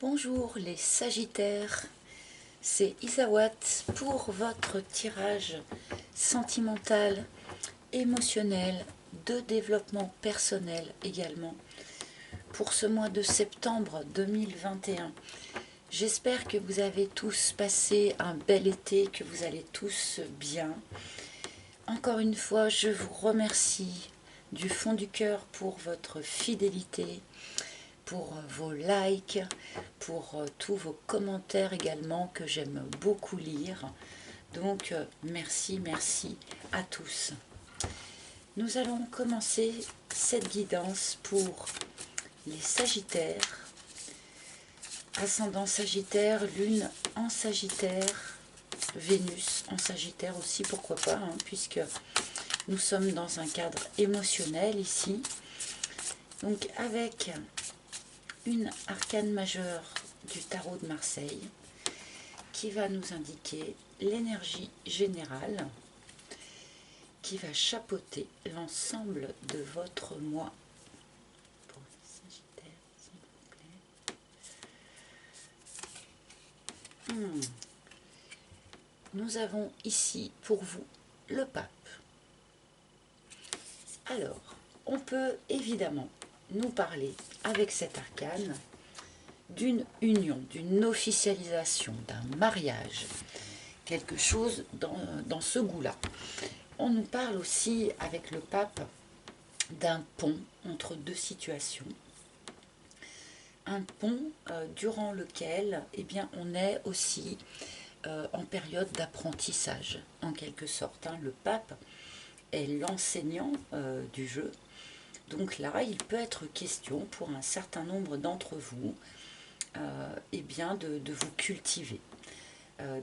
Bonjour les Sagittaires, c'est Isawat pour votre tirage sentimental, émotionnel, de développement personnel également pour ce mois de septembre 2021. J'espère que vous avez tous passé un bel été, que vous allez tous bien. Encore une fois, je vous remercie du fond du cœur pour votre fidélité, pour vos likes, pour tous vos commentaires également que j'aime beaucoup lire. Donc merci à tous. Nous allons commencer cette guidance pour les Sagittaires, ascendant Sagittaire, Lune en Sagittaire, Vénus en Sagittaire aussi, pourquoi pas, hein, puisque nous sommes dans un cadre émotionnel ici. Donc avec une arcane majeure du tarot de Marseille qui va nous indiquer l'énergie générale qui va chapeauter l'ensemble de votre mois. Pour les Sagittaires, s'il vous plaît. Nous avons ici pour vous le pape. Alors, on peut évidemment nous parler avec cet arcane d'une union, d'une officialisation, d'un mariage, quelque chose dans ce goût-là. On nous parle aussi avec le pape d'un pont entre deux situations, un pont durant lequel on est aussi en période d'apprentissage, en quelque sorte. Le pape est l'enseignant du jeu. Donc là, il peut être question pour un certain nombre d'entre vous de vous cultiver,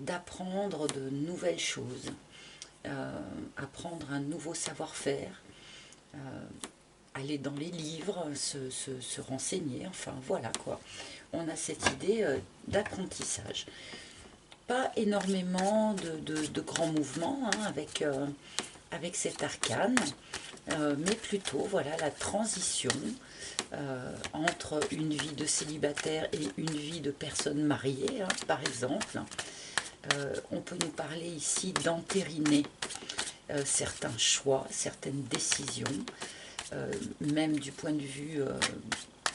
d'apprendre de nouvelles choses, apprendre un nouveau savoir-faire, aller dans les livres, se renseigner, enfin voilà quoi. On a cette idée d'apprentissage. Pas énormément de grands mouvements hein, avec cet arcane, mais plutôt voilà la transition entre une vie de célibataire et une vie de personne mariée, hein, par exemple. On peut nous parler ici d'entériner certains choix, certaines décisions, même du point de vue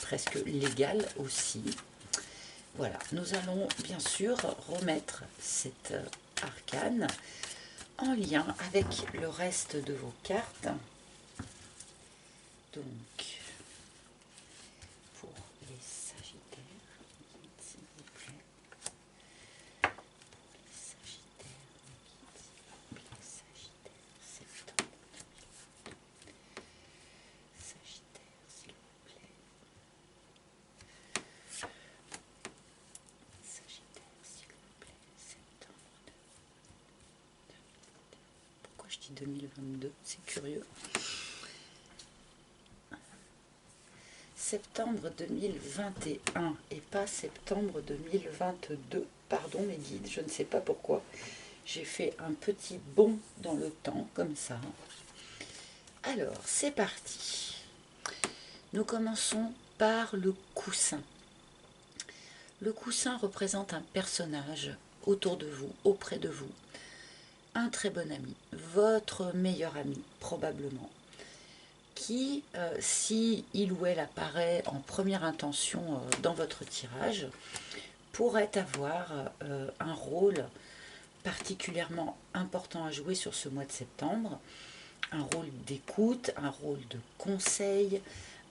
presque légal aussi. Voilà, nous allons bien sûr remettre cet arcane en lien avec le reste de vos cartes. Donc, pour les Sagittaires, s'il vous plaît. Pour les Sagittaires, les Sagittaires, septembre 2022. Sagittaire, s'il vous plaît. Sagittaire, s'il vous plaît. Septembre 2022. Pourquoi je dis 2022? C'est curieux. Septembre 2021 et pas septembre 2022. Pardon mes guides, je ne sais pas pourquoi. J'ai fait un petit bond dans le temps, comme ça. Alors, c'est parti. Nous commençons par le coussin. Le coussin représente un personnage autour de vous, auprès de vous. Un très bon ami, votre meilleur ami, probablement. Qui, si il ou elle apparaît en première intention dans votre tirage, pourrait avoir un rôle particulièrement important à jouer sur ce mois de septembre, un rôle d'écoute, un rôle de conseil,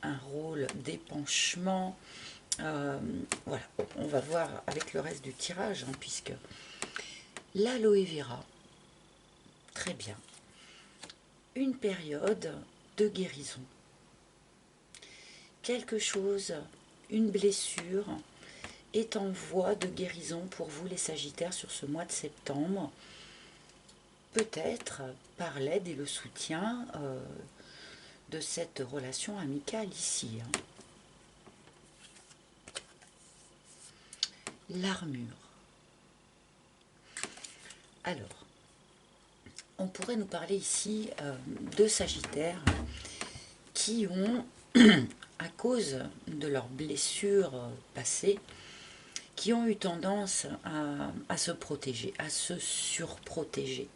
un rôle d'épanchement. Voilà, on va voir avec le reste du tirage, hein, puisque l'aloe vera, très bien, une période de guérison. Quelque chose, une blessure, est en voie de guérison pour vous les Sagittaires sur ce mois de septembre. Peut-être par l'aide et le soutien de cette relation amicale ici. Hein. L'armure. Alors, on pourrait nous parler ici de Sagittaires qui ont, à cause de leurs blessures passées, qui ont eu tendance à se protéger, à se surprotéger.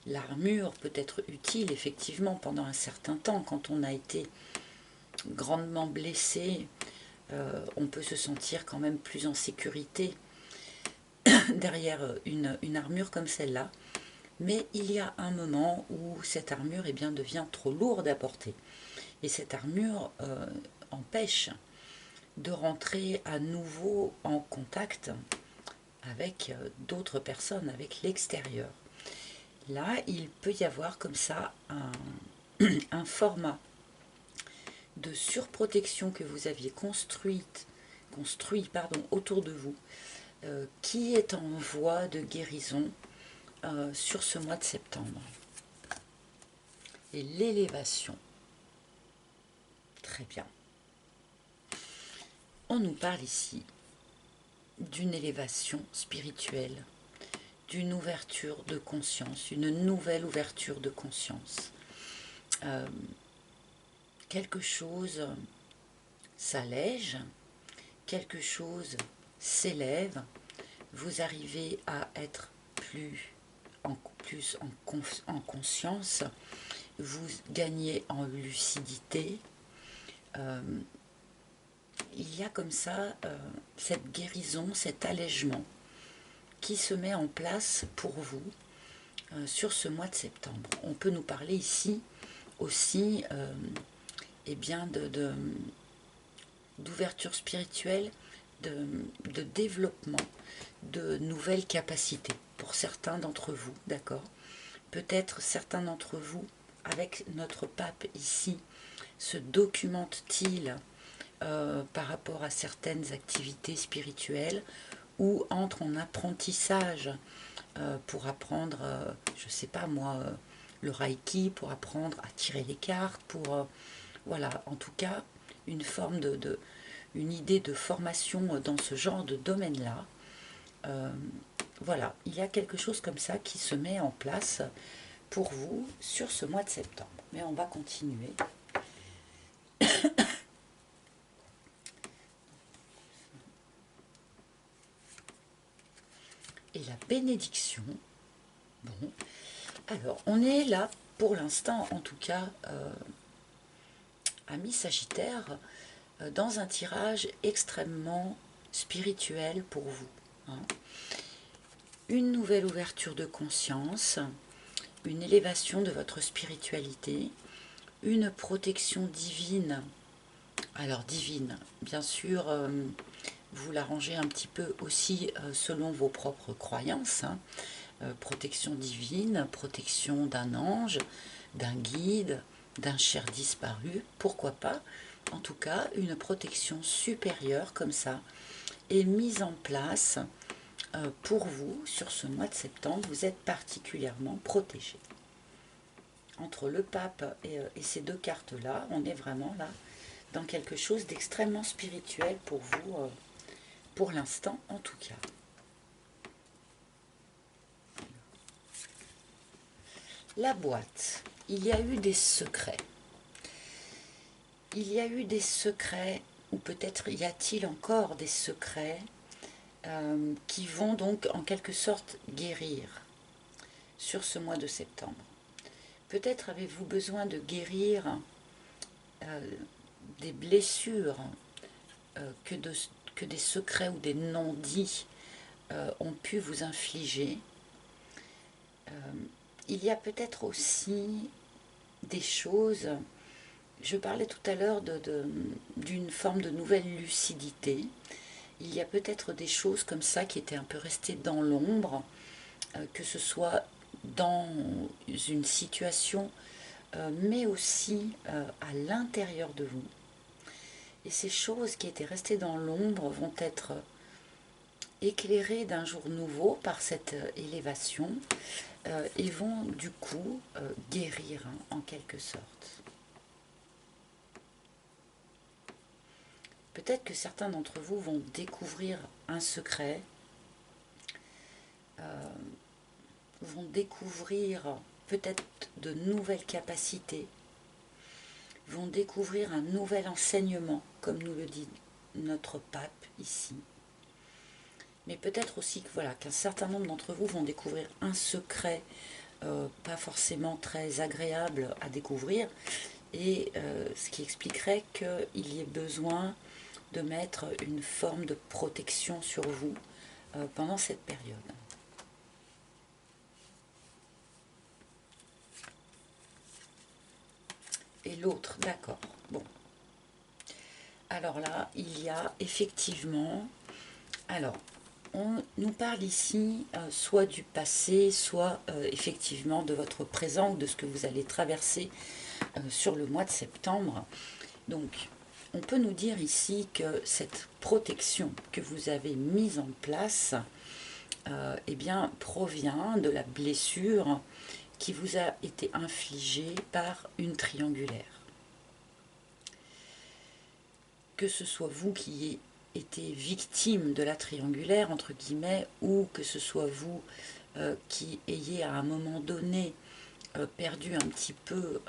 L'armure peut être utile effectivement pendant un certain temps. Quand on a été grandement blessé, on peut se sentir quand même plus en sécurité derrière une armure comme celle-là. Mais il y a un moment où cette armure devient trop lourde à porter. Et cette armure empêche de rentrer à nouveau en contact avec d'autres personnes, avec l'extérieur. Là, il peut y avoir comme ça un format de surprotection que vous aviez construit autour de vous, qui est en voie de guérison sur ce mois de septembre. Et l'élévation. Très bien. On nous parle ici d'une élévation spirituelle, d'une ouverture de conscience, une nouvelle ouverture de conscience. Quelque chose s'allège, quelque chose s'élève, vous arrivez à être plus en conscience, vous gagnez en lucidité. Il y a comme ça cette guérison, cet allègement qui se met en place pour vous sur ce mois de septembre. On peut nous parler ici aussi d'ouverture spirituelle, de développement, de nouvelles capacités pour certains d'entre vous, d'accord? Peut-être certains d'entre vous, avec notre pape ici, se documente-t-il par rapport à certaines activités spirituelles ou entre en apprentissage pour apprendre, je ne sais pas moi, le Reiki, pour apprendre à tirer les cartes, pour, voilà, en tout cas, une forme une idée de formation dans ce genre de domaine-là. Voilà, il y a quelque chose comme ça qui se met en place pour vous sur ce mois de septembre. Mais on va continuer. Et la bénédiction, bon, alors on est là pour l'instant en tout cas, amis Sagittaire, dans un tirage extrêmement spirituel pour vous. Hein. Une nouvelle ouverture de conscience, une élévation de votre spiritualité, une protection divine. Alors divine, bien sûr, vous l'arrangez un petit peu aussi selon vos propres croyances. Hein. Protection divine, protection d'un ange, d'un guide, d'un cher disparu, pourquoi pas. En tout cas, une protection supérieure comme ça est mise en place pour vous sur ce mois de septembre. Vous êtes particulièrement protégé. Entre le pape et ces deux cartes-là, on est vraiment là dans quelque chose d'extrêmement spirituel pour vous, pour l'instant en tout cas. La boîte, il y a eu des secrets. Il y a eu des secrets, ou peut-être y a-t-il encore des secrets qui vont donc en quelque sorte guérir sur ce mois de septembre. Peut-être avez-vous besoin de guérir des blessures que des secrets ou des non-dits ont pu vous infliger. Il y a peut-être aussi des choses, je parlais tout à l'heure d'une forme de nouvelle lucidité. Il y a peut-être des choses comme ça qui étaient un peu restées dans l'ombre, que ce soit dans une situation, mais aussi à l'intérieur de vous. Et ces choses qui étaient restées dans l'ombre vont être éclairées d'un jour nouveau par cette élévation et vont du coup guérir en quelque sorte. Peut-être que certains d'entre vous vont découvrir un secret, vont découvrir peut-être de nouvelles capacités, vont découvrir un nouvel enseignement, comme nous le dit notre pape ici. Mais peut-être aussi que voilà, qu'un certain nombre d'entre vous vont découvrir un secret pas forcément très agréable à découvrir, et ce qui expliquerait qu'il y ait besoin de mettre une forme de protection sur vous pendant cette période. Et l'autre, d'accord. Bon. Alors là, il y a effectivement... Alors, on nous parle ici soit du passé, soit effectivement de votre présent ou de ce que vous allez traverser sur le mois de septembre. Donc, on peut nous dire ici que cette protection que vous avez mise en place eh bien, provient de la blessure qui vous a été infligée par une triangulaire. Que ce soit vous qui ayez été victime de la triangulaire, entre guillemets, ou que ce soit vous qui ayez à un moment donné perdu un petit peu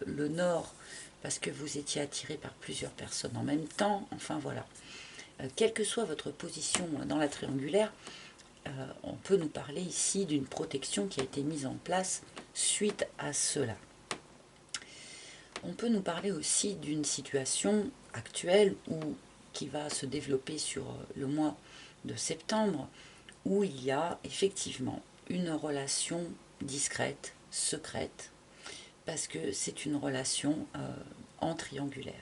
le nord parce que vous étiez attiré par plusieurs personnes en même temps, enfin voilà. Quelle que soit votre position dans la triangulaire, on peut nous parler ici d'une protection qui a été mise en place suite à cela. On peut nous parler aussi d'une situation actuelle ou qui va se développer sur le mois de septembre, où il y a effectivement une relation discrète, secrète, parce que c'est une relation en triangulaire.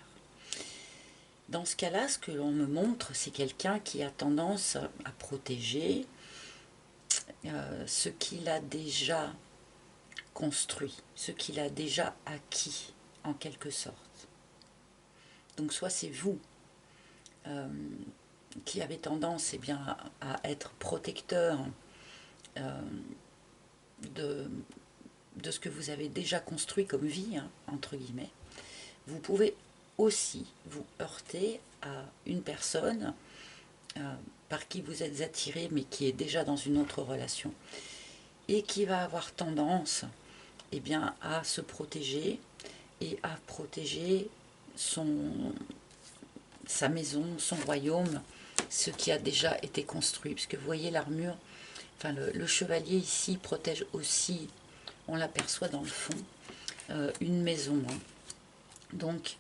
Dans ce cas-là, ce que l'on me montre, c'est quelqu'un qui a tendance à protéger ce qu'il a déjà construit, ce qu'il a déjà acquis, en quelque sorte. Donc soit c'est vous qui avez tendance eh bien, à être protecteur de ce que vous avez déjà construit comme vie, hein, entre guillemets. Vous pouvez aussi vous heurter à une personne par qui vous êtes attiré mais qui est déjà dans une autre relation et qui va avoir tendance eh bien, à se protéger et à protéger sa maison, son royaume, ce qui a déjà été construit. Puisque vous voyez l'armure, enfin le chevalier ici protège aussi, on l'aperçoit dans le fond, une maison. Hein. Donc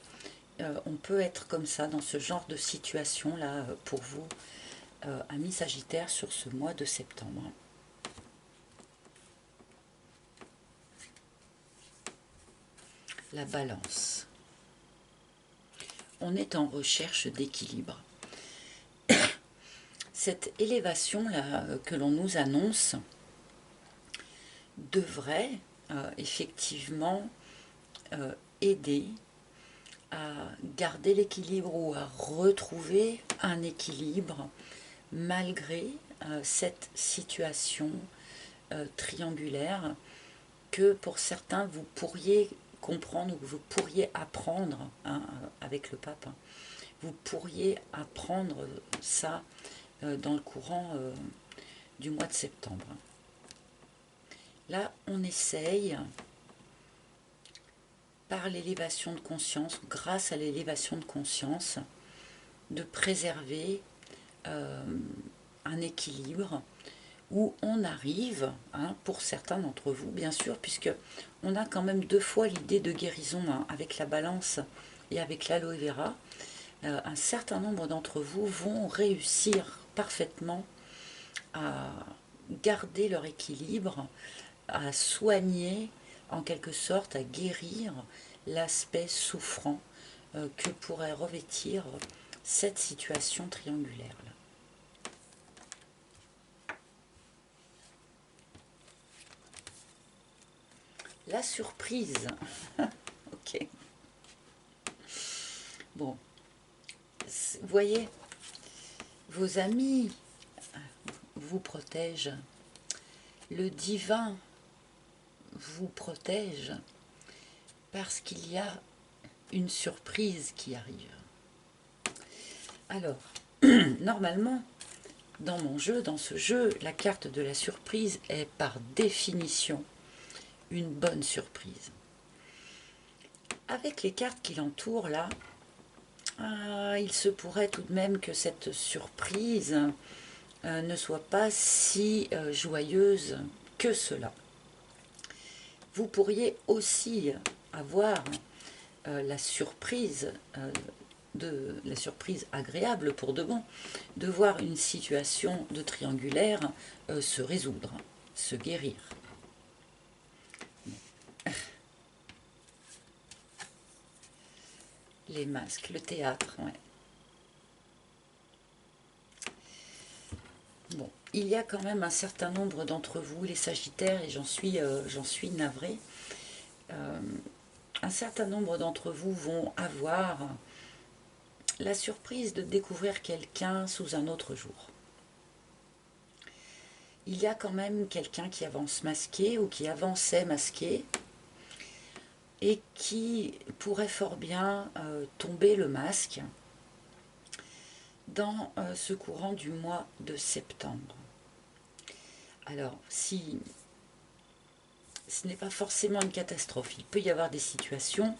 on peut être comme ça dans ce genre de situation là pour vous, amis Sagittaire, sur ce mois de septembre. La balance. On est en recherche d'équilibre. Cette élévation-là que l'on nous annonce devrait effectivement aider à garder l'équilibre ou à retrouver un équilibre malgré cette situation triangulaire que pour certains vous pourriez comprendre ou que vous pourriez apprendre hein, avec le pape. Hein. Vous pourriez apprendre ça dans le courant du mois de septembre. Là, on essaye, par l'élévation de conscience, grâce à l'élévation de conscience, de préserver un équilibre où on arrive, hein, pour certains d'entre vous, bien sûr, puisque on a quand même 2 fois l'idée de guérison hein, avec la balance et avec l'aloe vera. Un certain nombre d'entre vous vont réussir parfaitement à garder leur équilibre, à soigner, en quelque sorte, à guérir l'aspect souffrant que pourrait revêtir cette situation triangulaire. La surprise. Ok. Bon. Vous voyez, vos amis vous protègent. Le divin vous protège parce qu'il y a une surprise qui arrive. Alors, normalement, dans mon jeu, dans ce jeu, la carte de la surprise est par définition une bonne surprise. Avec les cartes qui l'entourent là, il se pourrait tout de même que cette surprise ne soit pas si joyeuse que cela. Vous pourriez aussi avoir la surprise agréable pour de bon, de voir une situation de triangulaire se résoudre, se guérir. Les masques, le théâtre, ouais. Bon, il y a quand même un certain nombre d'entre vous, les Sagittaires, et j'en suis navrée, un certain nombre d'entre vous vont avoir la surprise de découvrir quelqu'un sous un autre jour. Il y a quand même quelqu'un qui avance masqué ou qui avançait masqué et qui pourrait fort bien tomber le masque dans ce courant du mois de septembre. Alors, si ce n'est pas forcément une catastrophe, il peut y avoir des situations,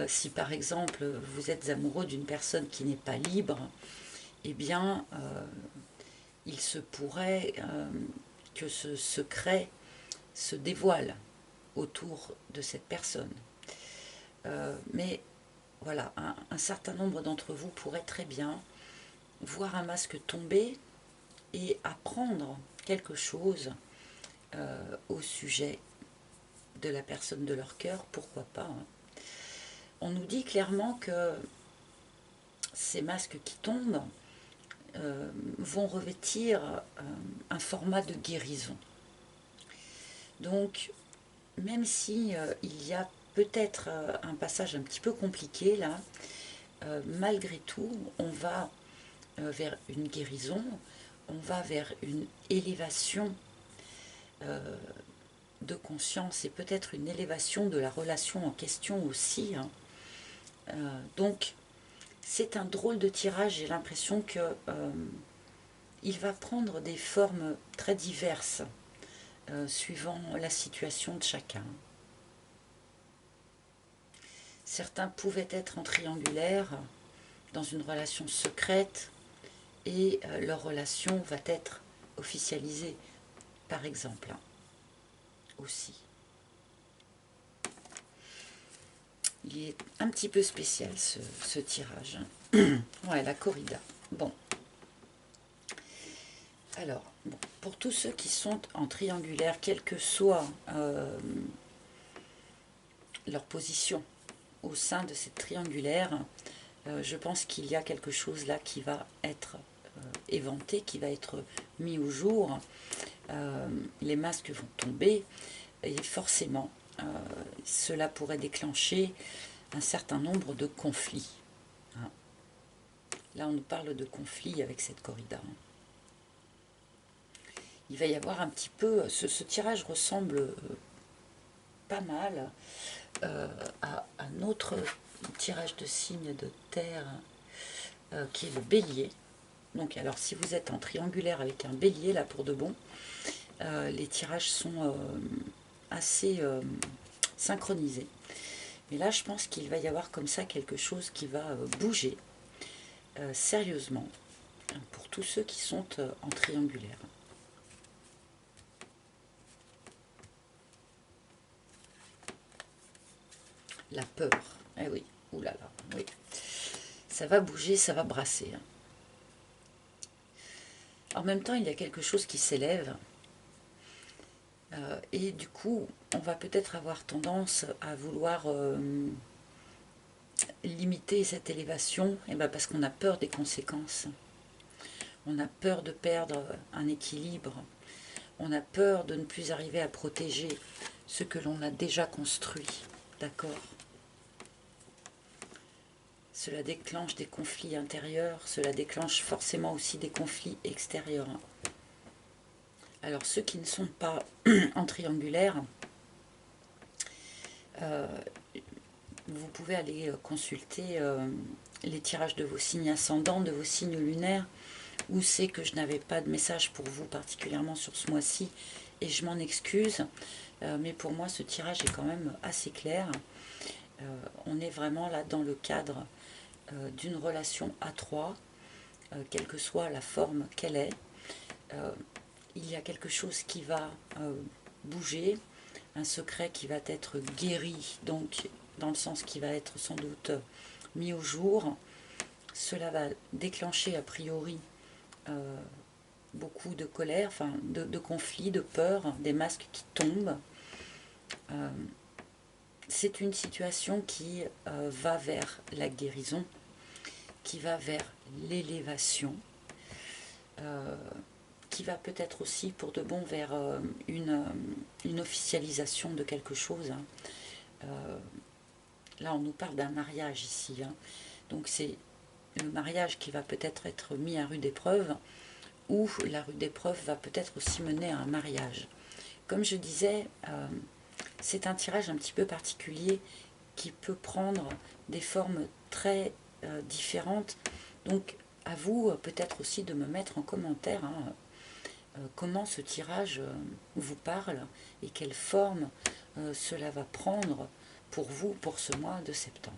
si par exemple vous êtes amoureux d'une personne qui n'est pas libre, eh bien, il se pourrait que ce secret se dévoile autour de cette personne. Mais voilà, un certain nombre d'entre vous pourraient très bien voir un masque tomber et apprendre quelque chose au sujet de la personne de leur cœur, pourquoi pas. Hein. On nous dit clairement que ces masques qui tombent vont revêtir un format de guérison. Donc, même si il y a peut-être un passage un petit peu compliqué là, malgré tout, on va vers une guérison, on va vers une élévation de conscience et peut-être une élévation de la relation en question aussi. Hein. Donc, c'est un drôle de tirage, j'ai l'impression que il va prendre des formes très diverses suivant la situation de chacun. Certains pouvaient être en triangulaire, dans une relation secrète, et leur relation va être officialisée, par exemple, aussi. Il est un petit peu spécial ce tirage. Ouais, la corrida. Bon. Alors, bon, pour tous ceux qui sont en triangulaire, quelle que soit leur position au sein de cette triangulaire, je pense qu'il y a quelque chose là qui va être éventé, qui va être mis au jour. Les masques vont tomber et forcément, cela pourrait déclencher un certain nombre de conflits. Hein. Là, on nous parle de conflits avec cette corrida. Hein. Il va y avoir un petit peu... Ce tirage ressemble pas mal à un autre tirage de signes de terre qui est le bélier. Donc, alors, si vous êtes en triangulaire avec un bélier, là, pour de bon, les tirages sont assez synchronisés. Mais là, je pense qu'il va y avoir comme ça quelque chose qui va bouger sérieusement pour tous ceux qui sont en triangulaire. La peur, eh oui, oulala, oui. Ça va bouger, ça va brasser. Hein. En même temps, il y a quelque chose qui s'élève. Et du coup, on va peut-être avoir tendance à vouloir limiter cette élévation, et ben parce qu'on a peur des conséquences. On a peur de perdre un équilibre. On a peur de ne plus arriver à protéger ce que l'on a déjà construit. D'accord ? Cela déclenche des conflits intérieurs, cela déclenche forcément aussi des conflits extérieurs. Alors ceux qui ne sont pas en triangulaire, vous pouvez aller consulter les tirages de vos signes ascendants, de vos signes lunaires, où c'est que je n'avais pas de message pour vous particulièrement sur ce mois-ci, et je m'en excuse, mais pour moi ce tirage est quand même assez clair. On est vraiment là dans le cadre d'une relation à trois, quelle que soit la forme qu'elle est. il y a quelque chose qui va bouger, un secret qui va être guéri, donc dans le sens qui va être sans doute mis au jour. Cela va déclencher a priori beaucoup de colère, enfin de conflits, de peur, des masques qui tombent. C'est une situation qui va vers la guérison, qui va vers l'élévation, qui va peut-être aussi pour de bon vers une officialisation de quelque chose. Là, on nous parle d'un mariage ici. Donc c'est le mariage qui va peut-être être mis à rude épreuve, ou la rude épreuve va peut-être aussi mener à un mariage. Comme je disais, c'est un tirage un petit peu particulier qui peut prendre des formes très différentes. Donc à vous peut-être aussi de me mettre en commentaire comment ce tirage vous parle et quelle forme cela va prendre pour vous pour ce mois de septembre.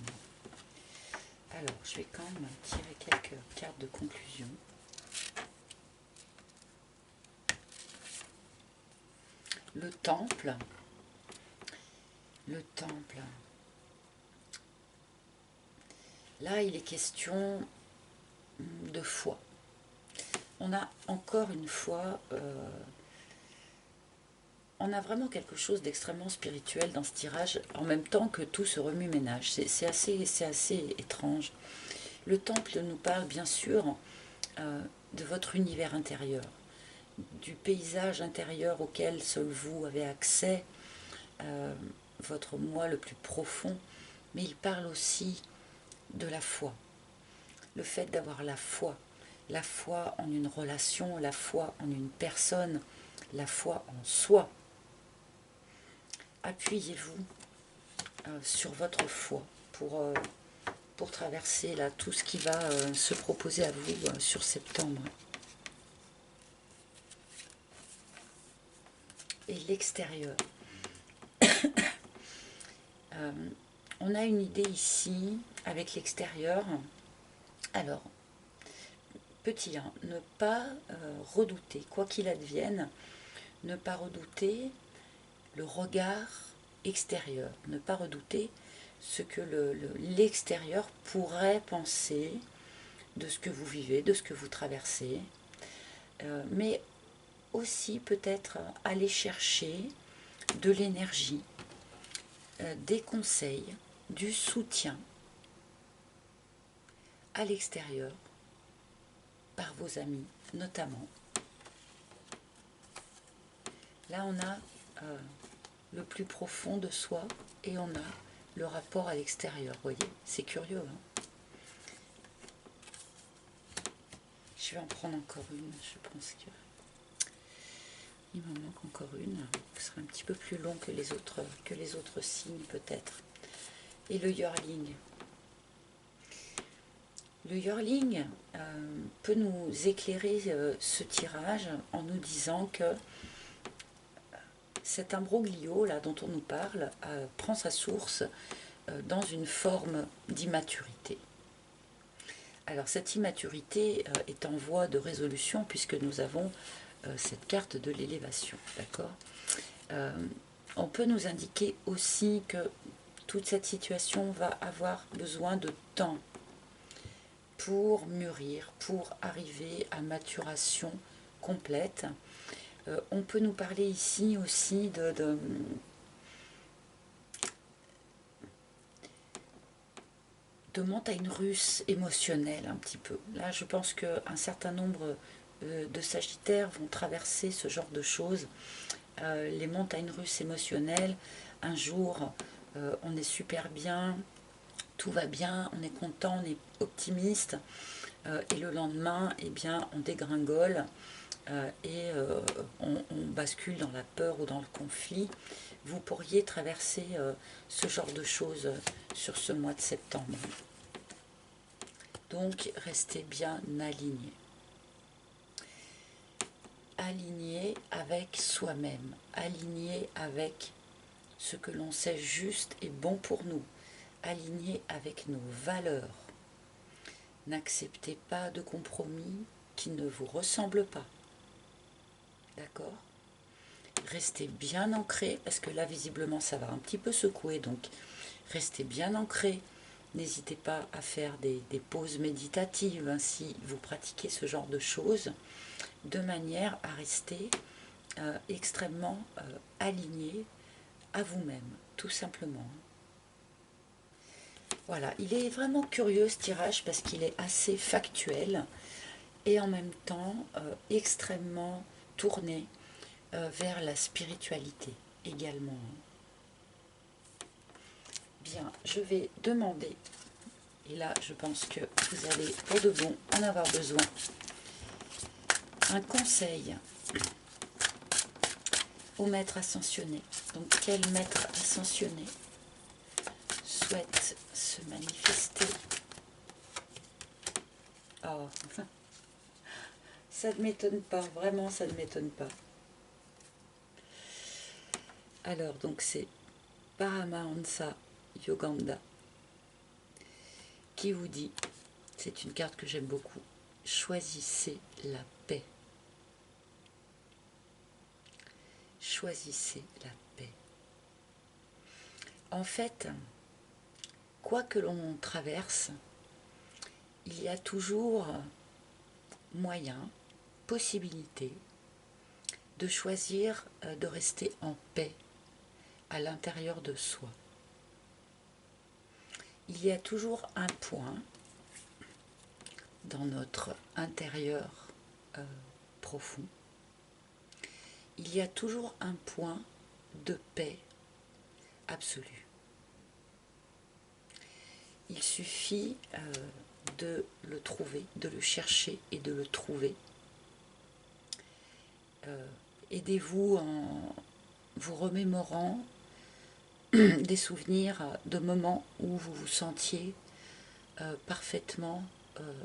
Alors, je vais quand même tirer quelques cartes de conclusion. Le temple. Le temple. Là, il est question de foi. On a encore une fois, on a vraiment quelque chose d'extrêmement spirituel dans ce tirage, en même temps que tout se remue-ménage. C'est assez étrange. Le temple nous parle bien sûr de votre univers intérieur, du paysage intérieur auquel seul vous avez accès, votre moi le plus profond, mais il parle aussi de la foi. Le fait d'avoir la foi en une relation, la foi en une personne, la foi en soi. Appuyez-vous sur votre foi pour traverser là tout ce qui va se proposer à vous sur septembre. Et l'extérieur. On a une idée ici avec l'extérieur. Alors, petit 1, ne pas redouter, quoi qu'il advienne, ne pas redouter le regard extérieur, ne pas redouter ce que l'extérieur pourrait penser de ce que vous vivez, de ce que vous traversez, mais aussi peut-être aller chercher de l'énergie, des conseils, du soutien à l'extérieur, par vos amis notamment. Là, on a le plus profond de soi et on a le rapport à l'extérieur. Vous voyez, c'est curieux. Je vais en prendre encore une. Je pense que il m'en manque encore une. Ce sera un petit peu plus long que les autres signes peut-être. Et le yearling. Le yearling peut nous éclairer ce tirage en nous disant que cet imbroglio là dont on nous parle prend sa source dans une forme d'immaturité. Alors cette immaturité est en voie de résolution puisque nous avons cette carte de l'élévation, d'accord. On peut nous indiquer aussi que toute cette situation va avoir besoin de temps pour mûrir, pour arriver à maturation complète. On peut nous parler ici aussi de montagnes russes émotionnelles un petit peu. Là, je pense qu'un certain nombre de Sagittaires vont traverser ce genre de choses. Les montagnes russes émotionnelles, un jour, on est super bien, tout va bien, on est content, on est optimiste, et le lendemain, eh bien, on dégringole et on bascule dans la peur ou dans le conflit. Vous pourriez traverser ce genre de choses sur ce mois de septembre. Donc, restez bien alignés. Aligné avec soi-même, aligné avec ce que l'on sait juste et bon pour nous, aligné avec nos valeurs. N'acceptez pas de compromis qui ne vous ressemblent pas. d'accord? Restez bien ancré, parce que là, visiblement, ça va un petit peu secouer, donc restez bien ancré. N'hésitez pas à faire des pauses méditatives hein, si vous pratiquez ce genre de choses, de manière à rester extrêmement aligné à vous-même, tout simplement. Voilà, il est vraiment curieux ce tirage parce qu'il est assez factuel et en même temps extrêmement tourné vers la spiritualité également. Bien, je vais demander, et là je pense que vous allez pour de bon en avoir besoin, un conseil au maître ascensionné. Donc quel maître ascensionné souhaite se manifester? Oh, ça ne m'étonne pas, vraiment ça ne m'étonne pas. Alors donc c'est Paramahansa Yoganda qui vous dit, c'est une carte que j'aime beaucoup, choisissez la paix. Choisissez la paix. En fait, quoi que l'on traverse, il y a toujours moyen, possibilité de choisir de rester en paix à l'intérieur de soi. Il y a toujours un point dans notre intérieur profond. Il y a toujours un point de paix absolue. Il suffit de le trouver, de le chercher et de le trouver. Aidez-vous en vous remémorant des souvenirs de moments où vous vous sentiez parfaitement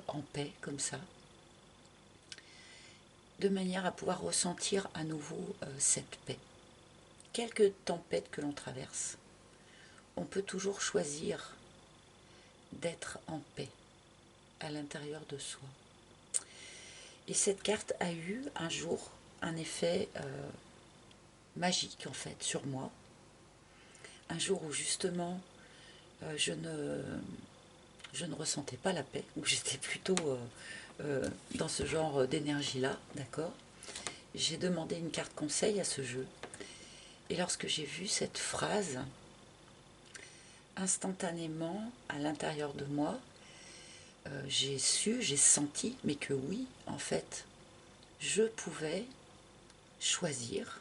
en paix, comme ça, de manière à pouvoir ressentir à nouveau cette paix. Quelque tempête que l'on traverse, on peut toujours choisir d'être en paix à l'intérieur de soi. Et cette carte a eu un jour un effet magique en fait sur moi. Un jour où justement je ne ressentais pas la paix, où j'étais plutôt dans ce genre d'énergie-là, d'accord? J'ai demandé une carte conseil à ce jeu. Et lorsque j'ai vu cette phrase, instantanément, à l'intérieur de moi, j'ai senti, mais que oui, en fait, je pouvais choisir,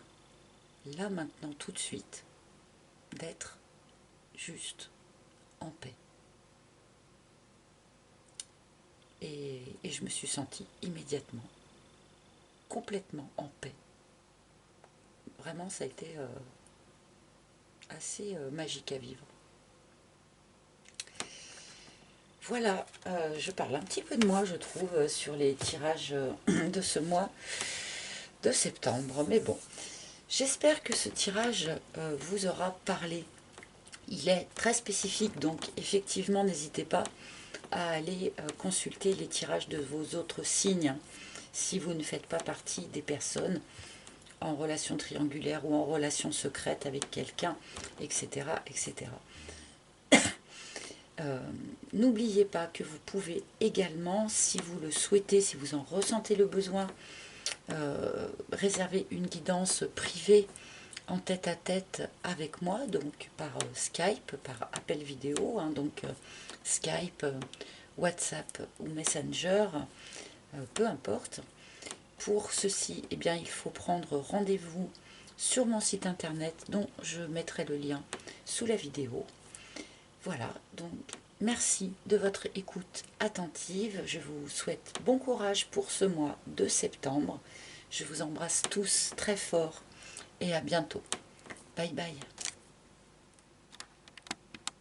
là maintenant, tout de suite, d'être juste en paix. Et je me suis sentie immédiatement, complètement en paix. Vraiment, ça a été assez magique à vivre. Voilà, je parle un petit peu de moi, je trouve, sur les tirages de ce mois de septembre. Mais bon, j'espère que ce tirage vous aura parlé. Il est très spécifique, donc effectivement, n'hésitez pas à aller consulter les tirages de vos autres signes si vous ne faites pas partie des personnes en relation triangulaire ou en relation secrète avec quelqu'un, etc., etc. N'oubliez pas que vous pouvez également, si vous le souhaitez, si vous en ressentez le besoin, réserver une guidance privée en tête-à-tête avec moi, donc par Skype, par appel vidéo, hein, donc Skype, WhatsApp ou Messenger, peu importe. Pour ceci, eh bien, il faut prendre rendez-vous sur mon site internet dont je mettrai le lien sous la vidéo. Voilà, donc merci de votre écoute attentive. Je vous souhaite bon courage pour ce mois de septembre. Je vous embrasse tous très fort et à bientôt. Bye bye.